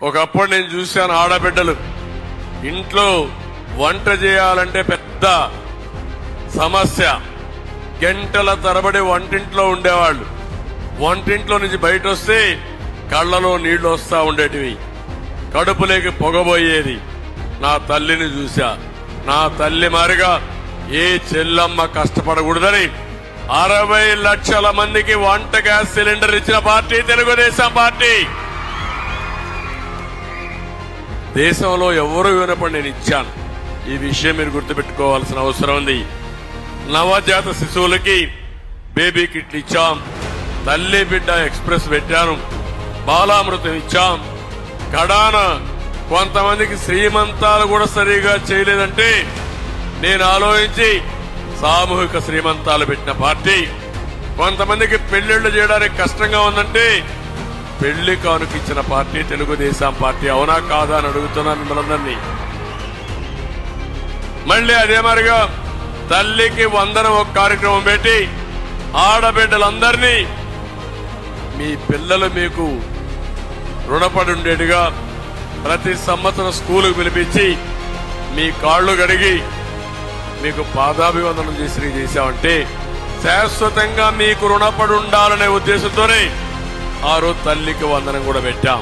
ఒకప్పుడు నేను చూశాను ఆడబిడ్డలు ఇంట్లో వంట చేయాలంటే పెద్ద సమస్య. గంటల తరబడి వంటింట్లో ఉండేవాళ్ళు. వంటింట్లో నుంచి బయట వస్తే కళ్ళలో నీళ్లు వస్తా ఉండేటివి, కడుపులోకి పొగబోయేది. నా తల్లిని చూశా. నా తల్లి మారిగా ఏ చెల్లమ్మ కష్టపడకూడదని 60 లక్షల మందికి వంట గ్యాస్ సిలిండర్ ఇచ్చిన పార్టీ తెలుగుదేశం పార్టీ. దేశంలో ఎవరు వినపడి నేను ఇచ్చాను. ఈ విషయం మీరు గుర్తుపెట్టుకోవాల్సిన అవసరం ఉంది. నవజాత శిశువులకి బేబీ కిట్లు ఇచ్చాం, తల్లి బిడ్డ ఎక్స్ప్రెస్ పెట్టాను, బాలామృతం ఇచ్చాం. కడాన కొంతమందికి శ్రీమంతాలు కూడా సరిగా చేయలేదంటే నేను ఆలోచించి సామూహిక శ్రీమంతాలు పెట్టిన పార్టీ. కొంతమందికి పెళ్లిళ్లు చేయడానికి కష్టంగా ఉందంటే పెళ్లి కానుకిచ్చిన పార్టీ తెలుగుదేశం పార్టీ. అవునా కాదా అని అడుగుతున్నాను మిమ్మల్ని. మళ్ళీ అదే మరిగా తల్లికి వందనం ఒక కార్యక్రమం పెట్టి ఆడబిడ్డలందరినీ మీ పిల్లలు మీకు రుణపడి ఉండేట్టుగా ప్రతి సంవత్సరం స్కూలుకు పిలిపించి మీ కాళ్లు గడిగి మీకు పాదాభివందనం చేశామంటే శాశ్వతంగా మీకు రుణపడి ఉండాలనే ఉద్దేశంతోనే ఆ రోజు తల్లికి వందనం కూడా పెట్టాం.